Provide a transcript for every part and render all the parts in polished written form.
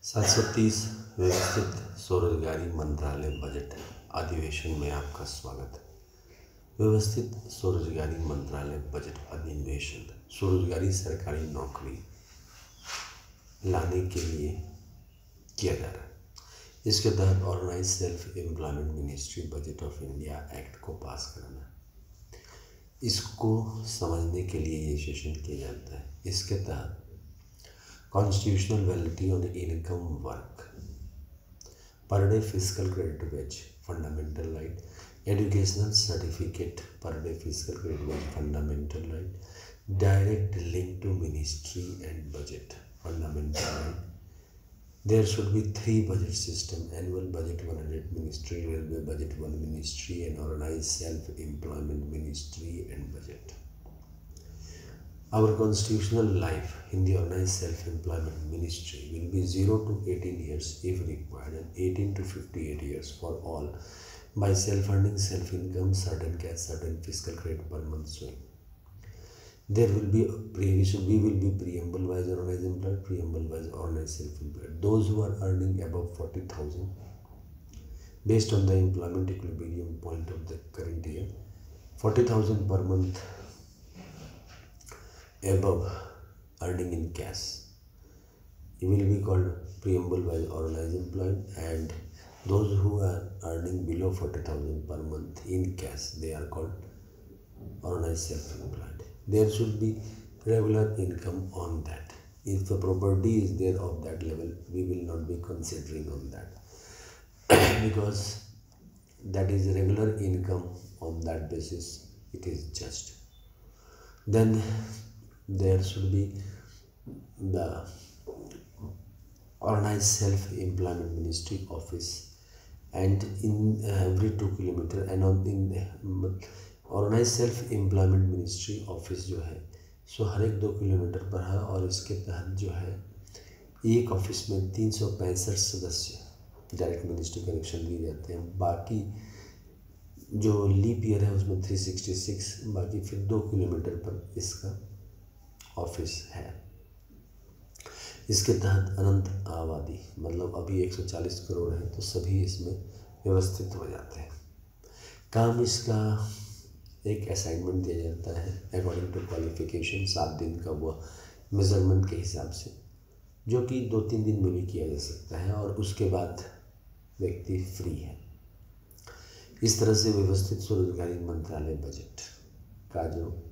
730 व्यवस्थित स्वरोजगारी मंत्रालय बजट अधिवेशन में आपका स्वागत है। व्यवस्थित स्वरोजगारी मंत्रालय बजट अधिवेशन स्वरोजगारी सरकारी नौकरी लाने के लिए किया जा रहा है। इसके तहत organize self employment ministry budget of India act को पास करना है। इसको समझने के लिए ये सेशन किया जाता है। इसके तहत Constitutional validity on income work, per day fiscal credit wage, fundamental right, educational certificate, per day fiscal credit wage, fundamental right, direct link to ministry and budget, fundamental right. There should be 3 budget system: annual budget 100 ministry, railway budget 1 ministry, and organized self-employment ministry and budget. Our constitutional life in the organized self-employment ministry will be 0 to 18 years if required and 18 to 58 years for all by self-earning, self-income, certain cash, certain fiscal credit per month swing. There will be we will be preamble-wise organized employed, preamble-wise organized self-employed. Those who are earning above 40,000 based on the employment equilibrium point of the current year, 40,000 per month above earning in cash, it will be called preamble wise organized employed, and those who are earning below 40,000 per month in cash, they are called organized self-employed. There should be regular income on that. If the property is there of that level, we will not be considering on that because that is regular income. On that basis it is judged. Then there should be the organized self-employment ministry office, and in every 2 kilometre and on in organized self-employment ministry office जो है सो हर एक 2 kilometre पर है, और इसके तहत जो है एक ऑफिस में 365 सदस्य डायरेक्ट मिनिस्ट्री कनेक्शन दिए जाते हैं। बाकी जो लीप ईयर है उसमें 366, बाकी फिर 2 किलोमीटर पर इसका ऑफिस है। इसके तहत अनंत आबादी, मतलब अभी 140 करोड़ है तो सभी इसमें व्यवस्थित हो जाते हैं। काम इसका एक असाइनमेंट दिया जाता है अकॉर्डिंग टू क्वालिफिकेशन, 7 दिन का वो मेजरमेंट के हिसाब से, जो कि 2-3 दिन में भी किया जा सकता है, और उसके बाद व्यक्ति फ्री है। इस तरह से व्यवस्थित स्वरोजगारी मंत्रालय बजट का जो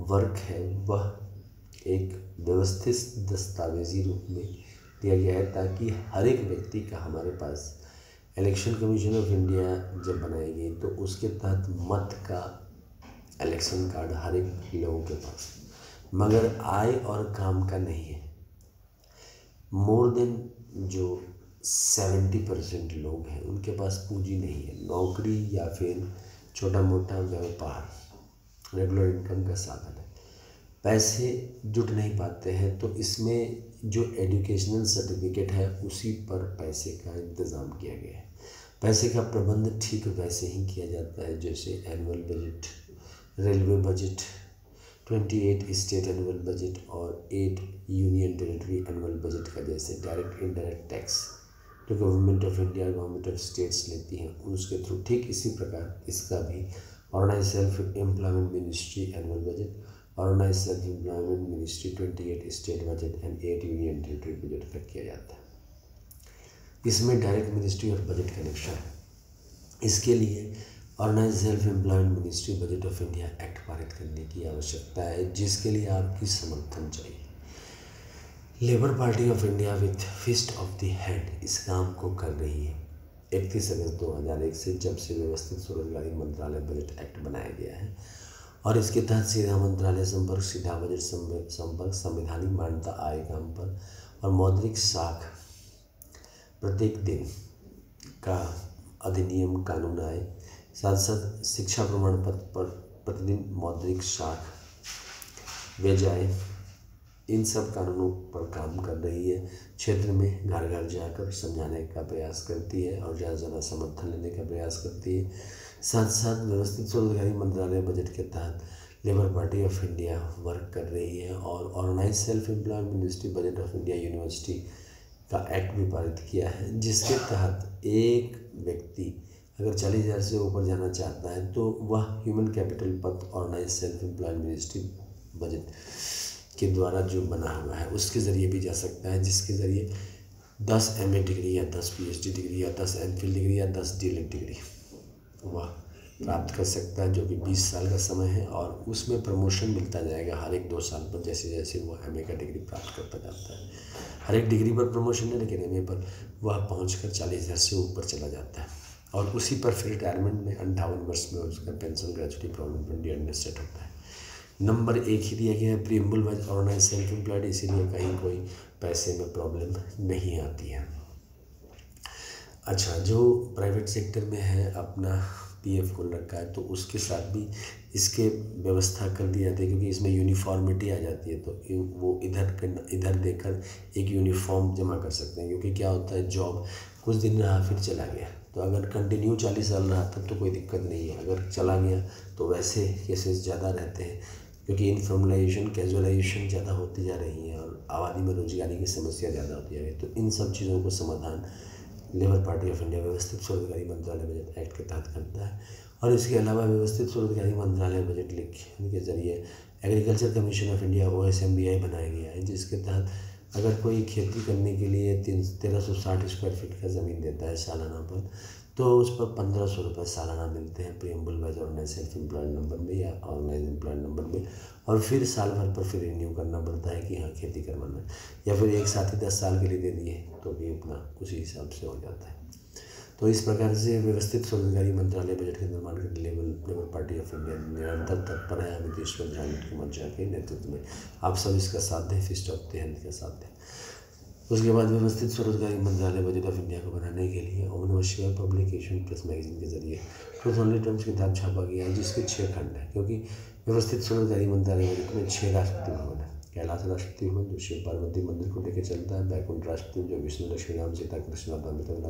वर्क है वह एक व्यवस्थित दस्तावेजी रूप में दिया गया है, ताकि हर एक व्यक्ति का हमारे पास इलेक्शन कमीशन ऑफ इंडिया जब बनाई गई तो उसके तहत मत का इलेक्शन कार्ड हर एक लोगों के पास, मगर आय और काम का नहीं है। मोर देन जो 70% लोग हैं उनके पास पूंजी नहीं है, नौकरी या फिर छोटा मोटा व्यापार रेगुलर इनकम का साधन है, पैसे जुट नहीं पाते हैं। तो इसमें जो एजुकेशनल सर्टिफिकेट है उसी पर पैसे का इंतज़ाम किया गया है। पैसे का प्रबंध ठीक वैसे ही किया जाता है जैसे annual budget, railway budget, 28 state annual budget और 8 यूनियन टेरिटरी एनुअल बजट का, जैसे डायरेक्ट इनडायरेक्ट टैक्स जो government of India government of states लेती हैं उसके थ्रू, ठीक इसी प्रकार इसका भी organize self employment ministry annual budget, organize self employment ministry 28 state budget and 8 union territory budget का किया जाता है। इसमें डायरेक्ट मिनिस्ट्री और बजट कनेक्शन है। इसके लिए organise self employment ministry budget of India act पारित करने की आवश्यकता है, जिसके लिए आपकी समर्थन चाहिए। Labour Party of India with fist of the hand इस काम को कर रही है 31 अगस्त 2001 से, जब से व्यवस्थित स्वरोजगारी मंत्रालय बजट एक्ट बनाया गया है, और इसके तहत सीधा मंत्रालय संपर्क, सीधा बजट संपर्क, संवैधानिक मान्यता आय काम पर और मौद्रिक साख प्रत्येक दिन का अधिनियम कानून आए, साथ साथ शिक्षा प्रमाण पत्र पर प्रतिदिन मौद्रिक साख वे जाए, इन सब कानूनों पर काम कर रही है। क्षेत्र में घर घर जाकर समझाने का प्रयास करती है और ज़्यादा से ज़्यादा समर्थन लेने का प्रयास करती है। साथ साथ व्यवस्थित स्वरोजगारी मंत्रालय बजट के तहत Labour Party of India work कर रही है और organize self employment ministry budget of India university का एक्ट भी पारित किया है, जिसके तहत एक व्यक्ति अगर 40,000 से ऊपर जाना चाहता है तो वह ह्यूमन कैपिटल पद organize self employed ministry budget के द्वारा जो बना हुआ है उसके ज़रिए भी जा सकता है, जिसके ज़रिए 10 MA डिग्री या 10 PhD डिग्री या 10 MPhil डिग्री या 10 DLED डिग्री वह प्राप्त कर सकता है, जो कि 20 साल का समय है। और उसमें प्रमोशन मिलता जाएगा हर एक 2 साल पर, जैसे जैसे वो MA का डिग्री प्राप्त करता जाता है। हर एक डिग्री पर प्रमोशन है, लेकिन MA पर वह पहुंचकर 40,000 से ऊपर चला जाता है। और उसी पर फिर रिटायरमेंट में 58 वर्ष में उसका pension gratuity provident fund India में सेट होता है। नंबर 1 ही दिया गया है, preamble wise organize self employed, इसीलिए कहीं कोई पैसे में प्रॉब्लम नहीं आती है। अच्छा, जो प्राइवेट सेक्टर में है अपना PF खोल रखा है तो उसके साथ भी इसके व्यवस्था कर दी जाती है, क्योंकि इसमें यूनिफॉर्मिटी आ जाती है, तो वो इधर देकर एक यूनिफॉर्म जमा कर सकते हैं। क्योंकि क्या होता है, जॉब कुछ दिन रहा फिर चला गया, तो अगर कंटिन्यू 40 साल रहा तब तो कोई दिक्कत नहीं है, अगर चला गया तो वैसे केसेस ज़्यादा रहते हैं, क्योंकि इनफॉर्मलाइजेशन कैजुअलाइजेशन ज़्यादा होती जा रही है और आबादी में रोजगारी की समस्या ज़्यादा होती जा रही है। तो इन सब चीज़ों को समाधान लेबर पार्टी ऑफ इंडिया व्यवस्थित स्वरोजगारी मंत्रालय बजट एक्ट के तहत करता है। और इसके अलावा व्यवस्थित स्वरोजगारी मंत्रालय बजट लिखने के जरिए agriculture commission of India OSMBI बनाया गया है, जिसके तहत अगर कोई खेती करने के लिए 1360 स्क्वायर फीट का ज़मीन देता है सालाना पर, तो उस पर 1500 रुपये सालाना मिलते हैं preamble wise organize self employed number में या ऑर्गेनाइज एम्प्लॉयड नंबर में। और फिर साल भर पर फिर रिन्यू करना पड़ता है कि हाँ खेती करवाना है, या फिर एक साथ ही 10 साल के लिए दे दिए तो भी अपना उसी हिसाब से हो जाता है। तो इस प्रकार से व्यवस्थित स्वरोजगारी मंत्रालय बजट के निर्माण के लिए लेबर पार्टी ऑफ इंडिया निरंतर तत्पर है अमित ईश्वर झा मुख्यमंत्री के नेतृत्व में। आप सब इसका साथ दें, फिस्ट ऑफ द हैंड का साथ दें। उसके बाद व्यवस्थित स्वरोजगारी मंत्रालय बजट ऑफ इंडिया को बनाने के लिए ओम नमः शिवाय पब्लिकेशन प्रेस मैगजीन के जरिए ट्रूथ ओनली टर्म्स किताब छापा गया है, जिसके 6 खंड है। क्योंकि व्यवस्थित स्वरोजगारी मंत्रालय बजट में 6 राष्ट्रपति भवन है। कैलाश राष्ट्रपति भवन जो शिव पार्वती मंदिर को लेकर चलता है, बैकुंठ राष्ट्रपति जो विष्णु लक्ष्मी राम सीता कृष्ण और अमिताभ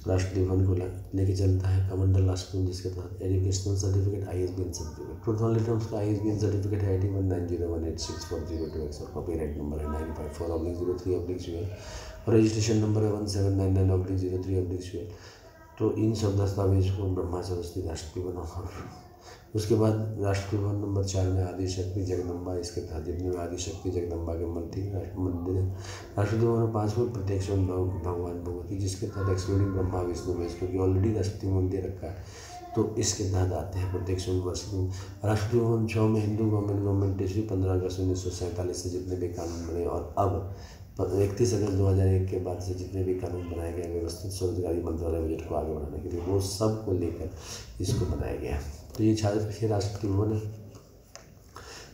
राष्ट्रपति भवन को लेके चलता है। कमंडल राष्ट्रपति जिसके तहत educational certificate ISBN certificate truth only terms का ISBN सर्टिफिकेट है 8190186402X और कॉपीराइट नंबर है 954/03/UL और रजिस्ट्रेशन नंबर है 1799/03/UL। तो इन सब दस्तावेज को ब्रह्मा सरस्वती राष्ट्रपति भवन, उसके बाद राष्ट्रपति भवन नंबर 4 में आदिशक्ति जगदम्बा, इसके तहत जितने भी आदिशक्ति जगदम्बा के मंदिर है। राष्ट्रपति भवन 5 में प्रत्यक्ष भगवान भगवती, जिसके तहत एक्सक्लूडिंग ब्रह्मा विष्णु महेश, क्योंकि ऑलरेडी राष्ट्रपति भवन दे रखा है तो इसके तहत आते हैं प्रत्यक्ष राष्ट्रपति भवन 6 में हिंदू गवर्नमेंट ईस्वी 15 अगस्त 1947 से जितने भी कानून बने और अब 31 अगस्त 2001 के बाद से जितने भी कानून बनाए गए व्यवस्थित स्वरोजगारी मंत्रालय बजट को आगे बढ़ाने के लिए, वो सब को लेकर इसको बनाया गया है। तो ये 6 राष्ट्रपति भवन है,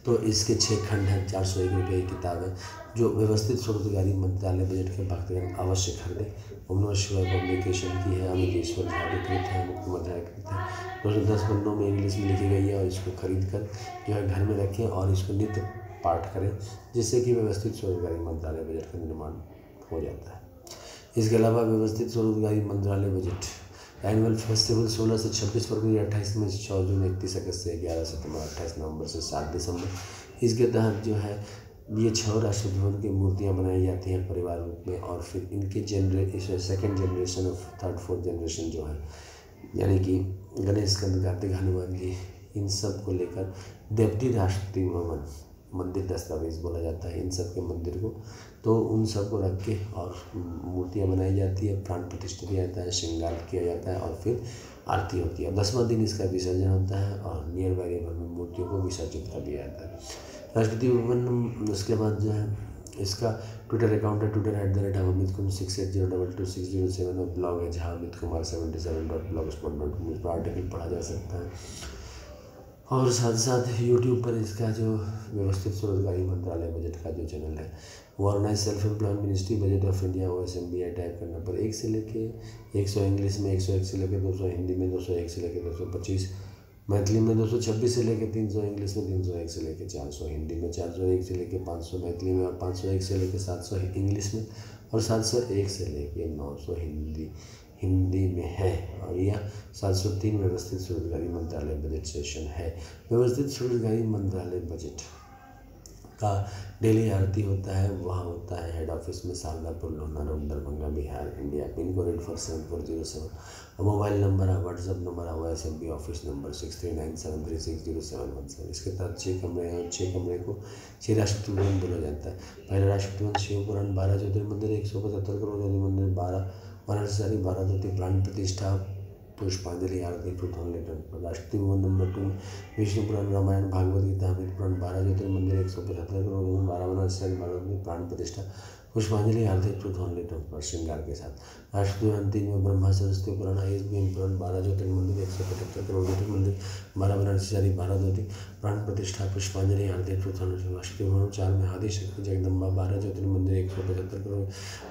तो इसके 6 खंड हैं, 401 रुपये की किताब है, जो व्यवस्थित स्वरोजगारी मंत्रालय बजट के भक्तगण अवश्य खरीदें। ओम नमः शिवाय पब्लिकेशन की है, अमित ईश्वर झा कृत है, मुख्यमंत्री कृत है, 210 पन्नों में इंग्लिश में लिखी गई है। और इसको खरीद कर जो है घर में रखें और इसको नित्य पाठ करें, जिससे कि व्यवस्थित स्वरोजगारी मंत्रालय बजट का निर्माण हो जाता है। इसके अलावा व्यवस्थित स्वरोजगारी मंत्रालय बजट एनुअल फेस्टिवल 16 से 26 फरवरी, 28 मई से 6 जून, 31 अगस्त से 11 सितंबर, 28 नवंबर से 7 दिसंबर। इसके तहत जो है ये 6 राष्ट्रपति भवन की मूर्तियाँ बनाई जाती हैं परिवार रूप में, और फिर इनके सेकेंड जनरेशन और थर्ड फोर्थ जनरेशन जो है, यानी कि गणेश कंद कार्तिक हनुमान जी, इन सब को लेकर डेप्टी राष्ट्रपति भवन मंदिर दस्तावेज बोला जाता है इन सब के मंदिर को, तो उन सब को रख के और मूर्तियाँ बनाई जाती है, प्राण प्रतिष्ठा किया जाता है, श्रृंगार किया जाता है और फिर आरती होती है। 10वां दिन इसका विसर्जन होता है और नियर बाई रिवर में मूर्तियों को विसर्जित कर दिया जाता है। राष्ट्रपति भवन उसके बाद जो है इसका ट्विटर अकाउंट है twitter@अमित 68022607 और ब्लॉग है जहाँ amitkumar77.blogspot.com पर आर्टिकल पढ़ा जा सकता है। और साथ साथ यूट्यूब पर इसका जो व्यवस्थित स्वरोजगारी मंत्रालय बजट का जो चैनल है वो organize self employed ministry budget of India OSMBI type करने पर 1 से लेके 100 इंग्लिश में, 101 से लेके 200 हिंदी में, 201 से लेके 225 मैथिली में, 226 से लेके 300 इंग्लिश में, 301 से लेके 400 हिंदी में, 401 से लेके 500 मैथिली में और 501 से लेके 700 इंग्लिश में और 701 से लेके 900 हिंदी में है। और यह 703 व्यवस्थित स्वरोजगारी मंत्रालय बजट सेशन है। व्यवस्थित स्वरोजगारी मंत्रालय बजट का डेली आरती होता है, वहाँ होता है हेड ऑफिस में, Shardapur, Lohna road, Darbhanga, Bihar, India. Pin code 847407 और मोबाइल नंबर है, व्हाट्सअप नंबर है, OSMP ऑफिस नंबर 6397360717। इसके तहत 6 कमरे हैं और 6 कमरे को 6 राष्ट्रपति भवन बोला जाता है। पहला राष्ट्रपति भवन शिव पुराण 12 ज्योतिर्मंदिर 175 करोड़ ज्योतिर्मंदिर 12 वाराणसी 12 ज्योति प्राण प्रतिष्ठा पुष्पांजलि आरती truth on letter. Rashtrapati Bhavan number 2 Vishnu Purana Ramayana Bhagavata Gita अमृत पुराण 12 ज्योतिर्मंदिर 175 करोड़ 12 वाराणसी 12 प्राण प्रतिष्ठा पुष्पांजलि आरती ट्रूथ ऑन लेटर पर श्रृंगार के साथ। राष्ट्रपति भवन 3 में ब्रह्मा सरस्वती पुराण ISBN पुराण 12 ज्योतिर्मंदिर 175 करोड़ ज्योतिर्मंदिर 12 वाराणसी 12 ज्योति प्राण प्रतिष्ठा पुष्पांजलि आरती ट्रूथ ऑन लेटर। राष्ट्रपति भवन 4 में आदि शक्ति जगदम्बा 12 ज्योतिर्मंदिर 175 करोड़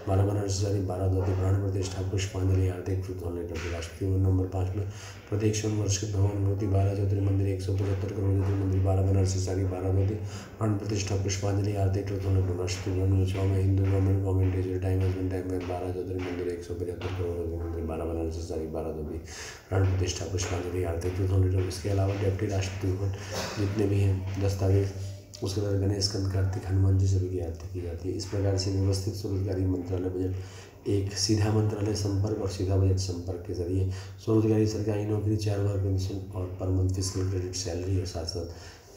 12 वाराणसी 12 ज्योति प्राण प्रतिष्ठा पुष्पांजलि आरती truth on letter. Rashtrapati Bhavan number 5 में प्रत्येक सोमवर्ष के भवन मूर्ति 12 ज्योतिर्मंदिर 175 करोड़ ज्योतिर्मंदिर 12 बनारसी 12 ज्योति प्राण प्रतिष्ठा पुष्पांजलि आरती ट्रूथ ऑन लेटर। राष्ट्रपति भवन में 6 में Hindu government education time husband time में 12 ज्योतिर्मंदिर 175 करोड़ ज्योतिर्मंदिर 12 बनारसी 12 ज्योति प्राण प्रतिष्ठा पुष्पांजलि आरती ट्रूथ ऑन लेटर। इसके अलावा डिप्टी राष्ट्रपति भवन जितने भी हैं दस्तावेज, उसके बाद गणेश स्कंद कार्तिक हनुमान जी सभी की आरती की जाती है। इस प्रकार से व्यवस्थित स्वरोजगारी मंत्रालय बजट एक सीधा मंत्रालय संपर्क और सीधा बजट संपर्क के जरिए स्वरोजगारी सरकारी नौकरी 4 बार पेंशन और per month physical credit salary और साथ साथ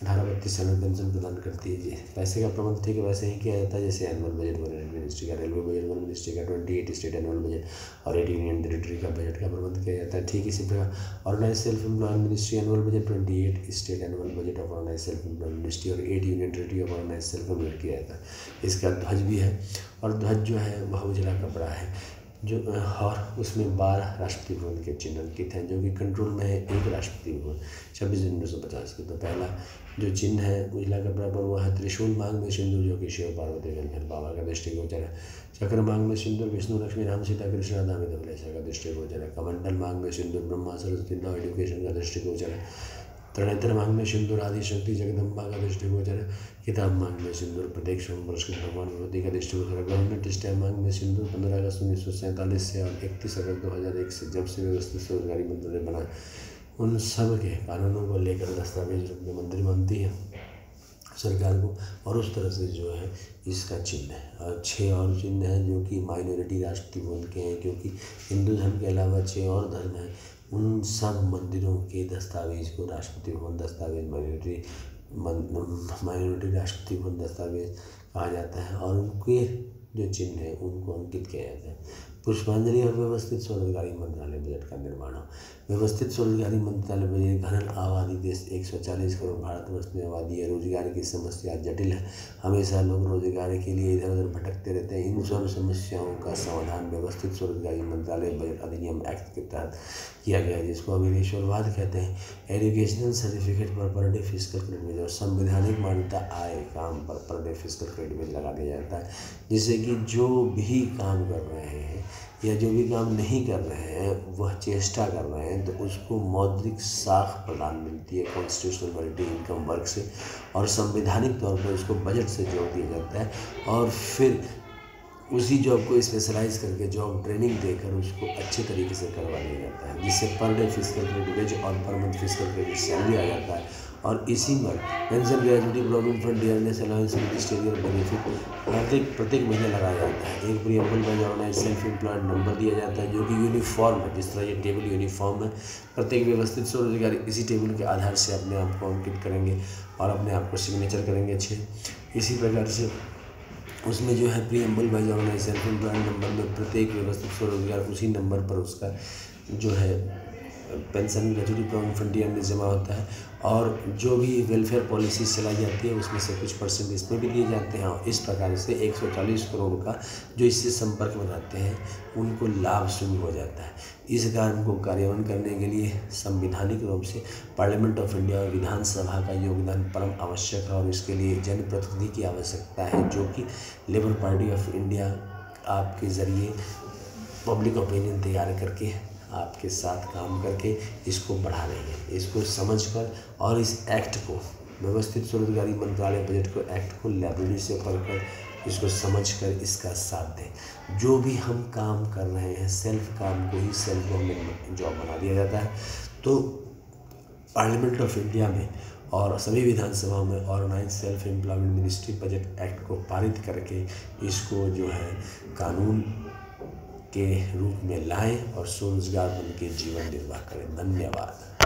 18-32 सैलरी पेंशन प्रदान करती है। पैसे का प्रबंध ठीक है वैसे ही किया जाता है जैसे एनुअल बजट वन मिनिस्ट्री का, रेलवे बजट वन मिनिस्ट्री का, 28 स्टेट एनुअल बजट और 8 यूनियन टेरिटरी का बजट का प्रबंध किया जाता है। ठीक इसी प्रकार organize self employment ministry annual budget 28 state annual budget of organize self employment ministry और 8 union territory of organize self employment किया जाता है। इसका ध्वज भी है और ध्वज जो है वह उजला कपड़ा है जो और उसमें 12 राष्ट्रपति भवन के चिन्ह अंकित हैं जो कि कंट्रोल में है। एक राष्ट्रपति भवन 26 जनवरी 1950 की। तो पहला जो चिन्ह है उजला कपड़ा पर वो है त्रिशूल मांग में सिंदूर जो कि शिव पार्वती गणधर बाबा का दृष्टिगोचर है। चक्र मांग में सिंदूर विष्णु लक्ष्मी राम सीता कृष्ण राधा अमिताभ बच्चन का दृष्टिगोचर है। कमंडल मांग में सिंदूर ब्रह्मा सरस्वती लॉ एजुकेशन का दृष्टिगोचर है। त्रिनेत्र मांग में सिंदूर आदि शक्ति जगदम्बा का दृष्टिगोचर है। किताब मांग में सिंदूर प्रत्येक सोमवर्ष के भगवान भगवती का दृष्टिगोचर है। गवर्नमेंट स्टैम्प मांग में सिंदूर 15 अगस्त 1947 से और 31 अगस्त 2001 से जब से व्यवस्थित स्वरोजगारी मंत्रालय बना उन सब के कानूनों को लेकर दस्तावेज रूप में मंत्री मानती है सरकार को। और उस तरह से जो है इसका चिन्ह है और 6 और चिन्ह हैं जो कि माइनॉरिटी राष्ट्रपति भवन के हैं क्योंकि हिंदू धर्म के अलावा 6 और धर्म हैं। उन सब मंदिरों के दस्तावेज को राष्ट्रपति भवन दस्तावेज माइनॉरिटी राष्ट्रपति भवन दस्तावेज कहा जाता है और उनके जो चिन्ह हैं उनको अंकित किया जाता है। पुष्पांजलि और व्यवस्थित स्वरोजगारी मंत्रालय बजट का निर्माण हो। व्यवस्थित स्वरोजगारी मंत्रालय बजट घन आबादी देश 140 करोड़ भारतवर्ष में आबादी है। रोजगार की समस्या जटिल है। हमेशा लोग रोजगार के लिए इधर उधर भटकते रहते हैं। इन सब समस्याओं का समाधान व्यवस्थित स्वरोजगारी मंत्रालय बजट अधिनियम एक्ट के तहत किया गया है जिसको अभिलेश्वरवाद कहते हैं। Educational certificate per day physical credit और संवैधानिक मान्यता आय काम पर डे फिजिकल क्रेडिट लगा दिया जाता है जिससे कि जो भी काम कर रहे हैं या जो भी काम नहीं कर रहे हैं वह चेष्टा कर रहे हैं तो उसको मौद्रिक साख प्रदान मिलती है कॉन्स्टिट्यूशनल वैलिडिटी इनकम वर्क से और संवैधानिक तौर पर उसको बजट से जोड़ दिया जाता है और फिर उसी जॉब को स्पेशलाइज करके जॉब ट्रेनिंग देकर उसको अच्छे तरीके से करवा दिया जाता है जिससे per day physical credit wage और per month physical credit salary आ जाता है। और इसी पर pension gratuity provident fund dearness allowance ministerial benefit प्रत्येक महीने लगाया जाता है। एक preamble by organise self employed number दिया जाता है जो कि यूनिफॉर्म है। जिस तरह ये टेबल यूनिफॉर्म है प्रत्येक व्यवस्थित स्वरोजगारी इसी टेबल के आधार से अपने आप को अंकित करेंगे और अपने आप को सिग्नेचर करेंगे अच्छे। इसी प्रकार से उसमें जो है preamble by organise self employed number में प्रत्येक व्यवस्थित स्वरोजगार उसी नंबर पर उसका जो है पेंशन ग्रेजुटी प्रोविडेंट फंड में जमा होता है और जो भी वेलफेयर पॉलिसी चलाई जाती है उसमें से कुछ परसेंट इसमें भी दिए जाते हैं। और इस प्रकार से 140 करोड़ का जो इससे संपर्क में रहते हैं उनको लाभ शुरू हो जाता है। इस कार्य को कार्यान्वयन करने के लिए संवैधानिक रूप से पार्लियामेंट ऑफ इंडिया और विधानसभा का योगदान परम आवश्यक है और इसके लिए जनप्रतिनिधि की आवश्यकता है जो कि लेबर पार्टी ऑफ इंडिया आपके ज़रिए पब्लिक ओपिनियन तैयार करके आपके साथ काम करके इसको बढ़ा रही है। इसको समझकर और इस एक्ट को व्यवस्थित स्वरोजगारी मंत्रालय बजट को एक्ट को लाइब्रेरी से पढ़कर इसको समझकर इसका साथ दें। जो भी हम काम कर रहे हैं सेल्फ काम को ही सेल्फ गवर्नमेंट जॉब बना दिया जाता है। तो पार्लियामेंट ऑफ इंडिया में और सभी विधानसभाओं में organize self employment ministry budget act को पारित करके इसको जो है कानून के रूप में लाएं और स्वरोजगार बन के जीवन निर्वाह करें। धन्यवाद।